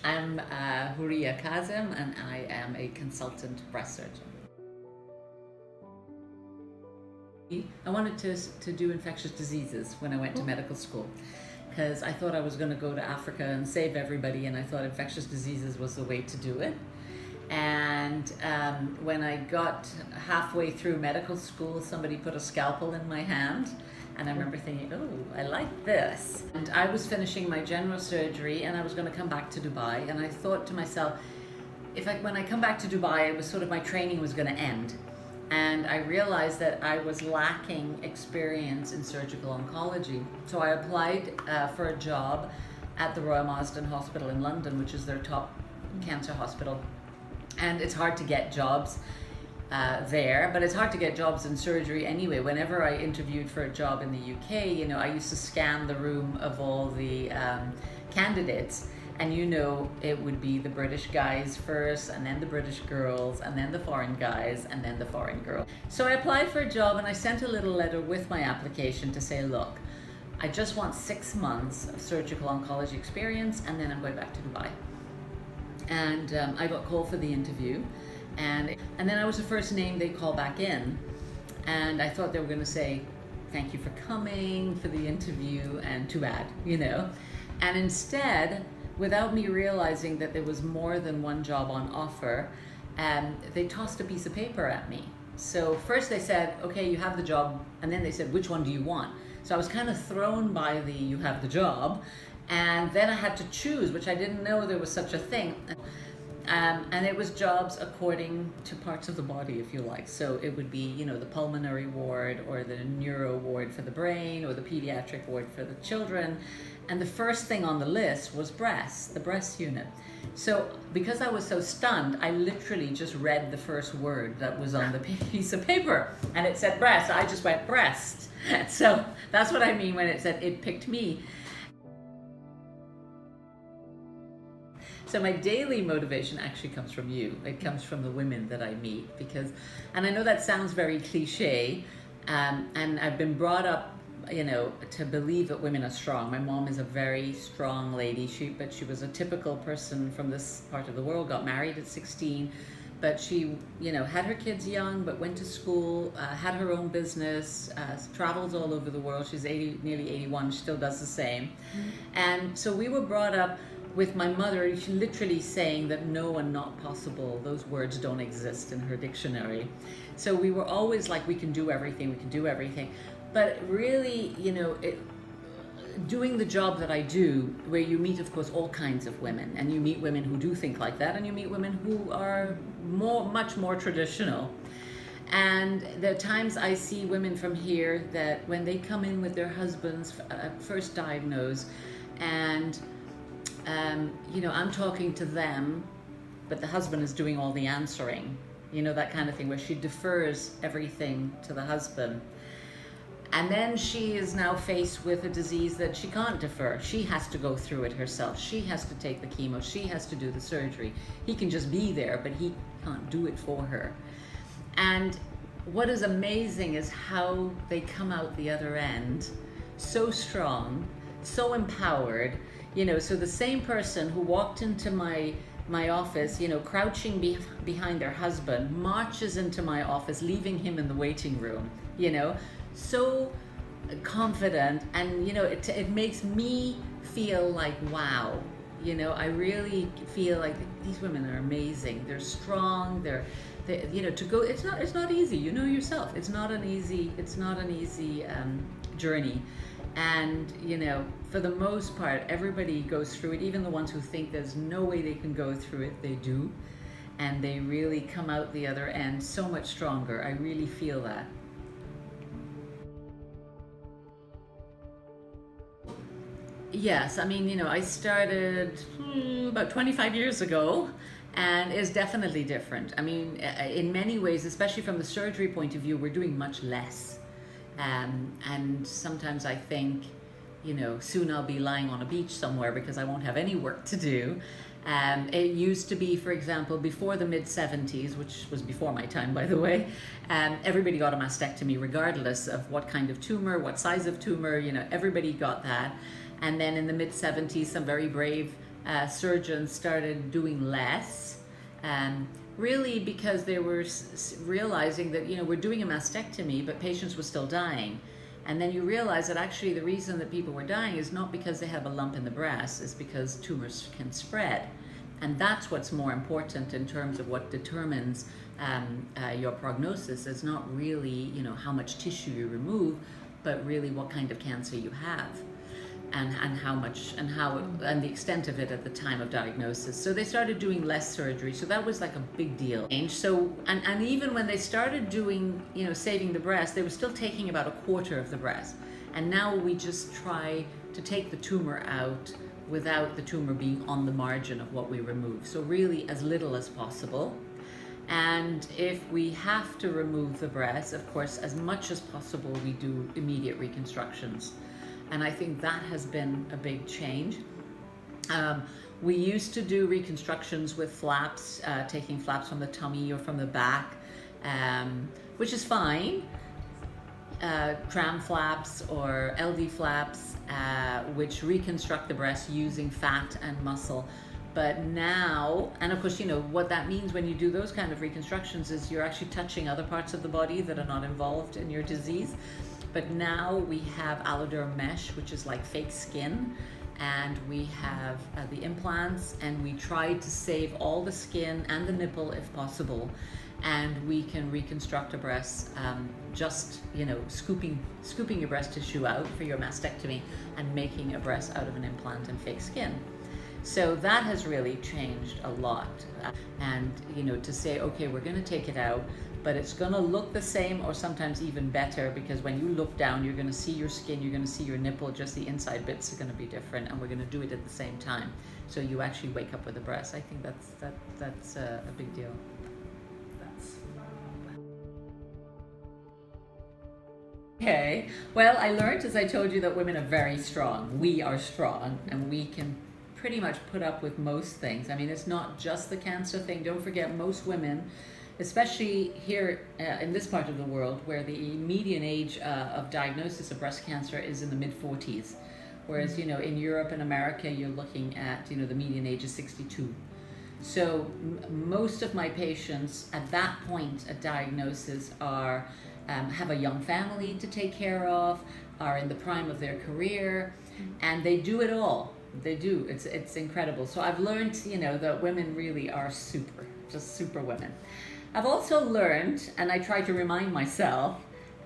I'm Houriya Kazim, and I am a consultant breast surgeon. I wanted to do infectious diseases when I went to medical school because I thought I was going to go to Africa and save everybody, and I thought infectious diseases was the way to do it. And when I got halfway through medical school, somebody put a scalpel in my hand. And I remember thinking, oh, I like this. And I was finishing my general surgery and I was going to come back to Dubai. And I thought to myself, when I come back to Dubai, it was sort of my training was going to end. And I realized that I was lacking experience in surgical oncology. So I applied for a job at the Royal Marsden Hospital in London, which is their top cancer hospital. And it's hard to get jobs there, but it's hard to get jobs in surgery anyway. Whenever I interviewed for a job in the UK, I used to scan the room of all the candidates, and it would be the British guys first, and then the British girls, and then the foreign guys, and then the foreign girls. So I applied for a job and I sent a little letter with my application to say, look, I just want 6 months of surgical oncology experience, and then I'm going back to Dubai. And I got called for the interview, and then I was the first name they called back in, and I thought they were going to say thank you for coming for the interview and too bad, and instead, without me realizing that there was more than one job on offer, they tossed a piece of paper at me. So first they said, okay, you have the job, and then they said, which one do you want? So I was kind of thrown by the you have the job. And then I had to choose, which I didn't know there was such a thing. And it was jobs according to parts of the body, if you like. So it would be, the pulmonary ward, or the neuro ward for the brain, or the pediatric ward for the children. And the first thing on the list was breast, the breast unit. So because I was so stunned, I literally just read the first word that was on the piece of paper, and it said breast. I just went breast. So that's what I mean when it said it picked me. So my daily motivation actually comes from you. It comes from the women that I meet, and I know that sounds very cliche, and I've been brought up, to believe that women are strong. My mom is a very strong lady, but she was a typical person from this part of the world, got married at 16, but she, had her kids young, but went to school, had her own business, travels all over the world. She's nearly 81, she still does the same. Mm-hmm. And so we were brought up with my mother literally saying that no and not possible, those words don't exist in her dictionary. So we were always like, we can do everything. But really, doing the job that I do, where you meet, of course, all kinds of women, and you meet women who do think like that, and you meet women who are much more traditional. And there are times I see women from here that when they come in with their husbands, first diagnosed, and I'm talking to them, but the husband is doing all the answering, that kind of thing, where she defers everything to the husband. And then she is now faced with a disease that she can't defer. She has to go through it herself. She has to take the chemo. She has to do the surgery. He can just be there, but he can't do it for her. And what is amazing is how they come out the other end so strong, so empowered. So the same person who walked into my office, crouching behind their husband, marches into my office, leaving him in the waiting room, so confident. And, it makes me feel like, wow, I really feel like these women are amazing. They're strong. They're to go, it's not easy. Yourself, it's not an easy journey. And, for the most part, everybody goes through it. Even the ones who think there's no way they can go through it, they do. And they really come out the other end so much stronger. I really feel that. Yes, I started about 25 years ago, and it's definitely different. In many ways, especially from the surgery point of view, we're doing much less. And sometimes I think, soon I'll be lying on a beach somewhere because I won't have any work to do. It used to be, for example, before the mid-70s, which was before my time, by the way, everybody got a mastectomy regardless of what kind of tumor, what size of tumor, everybody got that. And then in the mid-70s, some very brave surgeons started doing less, really because they were realizing that, we're doing a mastectomy, but patients were still dying. And then you realize that actually the reason that people were dying is not because they have a lump in the breast, it's because tumors can spread. And that's what's more important in terms of what determines your prognosis. It's not really, how much tissue you remove, but really what kind of cancer you have, and how much, and the extent of it at the time of diagnosis. So they started doing less surgery. So that was like a big deal. So, and even when they started doing, saving the breast, they were still taking about a quarter of the breast. And now we just try to take the tumor out without the tumor being on the margin of what we remove. So really as little as possible. And if we have to remove the breast, of course, as much as possible, we do immediate reconstructions. And I think that has been a big change. We used to do reconstructions with flaps, taking flaps from the tummy or from the back, which is fine. Tram flaps or LD flaps, which reconstruct the breast using fat and muscle. But now, and of course, what that means when you do those kind of reconstructions is you're actually touching other parts of the body that are not involved in your disease. But now we have alloderm mesh, which is like fake skin, and we have the implants, and we try to save all the skin and the nipple if possible. And we can reconstruct a breast, just scooping your breast tissue out for your mastectomy and making a breast out of an implant and fake skin. So that has really changed a lot. And to say, okay, we're going to take it out, but it's going to look the same or sometimes even better, because when you look down, you're going to see your skin, you're going to see your nipple, just the inside bits are going to be different, and we're going to do it at the same time. So you actually wake up with a breast. I think that's a big deal. Okay, well, I learned, as I told you, that women are very strong. We are strong, and we can pretty much put up with most things. I mean, it's not just the cancer thing. Don't forget, most women, especially here in this part of the world, where the median age of diagnosis of breast cancer is in the mid-40s. Whereas, in Europe and America, you're looking at, the median age is 62. So most of my patients at that point at diagnosis are have a young family to take care of, are in the prime of their career, and they do it all. They do. It's incredible. So I've learned, that women really are just super women. I've also learned, and I try to remind myself,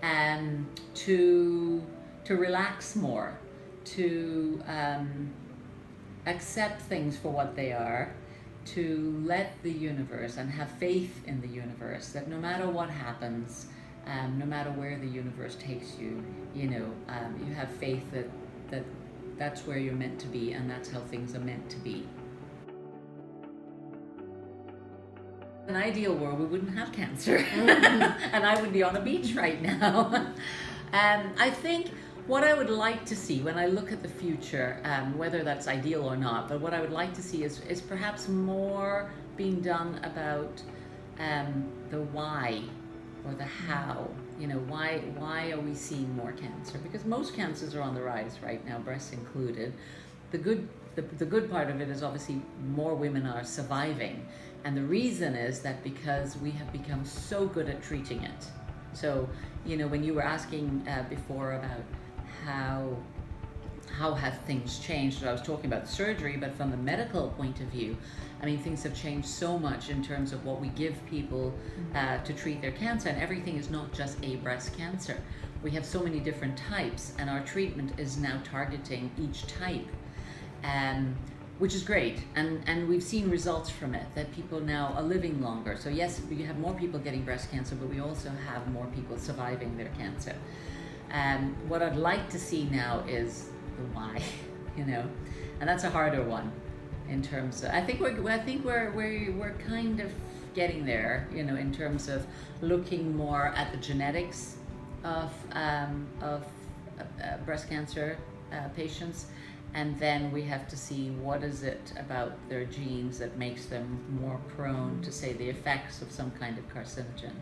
to relax more, to accept things for what they are, to let the universe and have faith in the universe, that no matter what happens, no matter where the universe takes you, you have faith that that's where you're meant to be, and that's how things are meant to be. In an ideal world, we wouldn't have cancer, and I would be on a beach right now. I think what I would like to see when I look at the future, whether that's ideal or not, but what I would like to see is perhaps more being done about the why or the how. Why are we seeing more cancer? Because most cancers are on the rise right now, breast included. The good part of it is obviously more women are surviving, and the reason is that because we have become so good at treating it. So when you were asking before about how have things changed, so I was talking about surgery, but from the medical point of view, I mean, things have changed so much in terms of what we give people to treat their cancer, and everything is not just a breast cancer. We have so many different types, and our treatment is now targeting each type, which is great. And we've seen results from it, that people now are living longer. So yes, we have more people getting breast cancer, but we also have more people surviving their cancer. What I'd like to see now is the why, and that's a harder one. In terms of, I think we're kind of getting there, in terms of looking more at the genetics of breast cancer patients, and then we have to see what is it about their genes that makes them more prone to, say, the effects of some kind of carcinogen.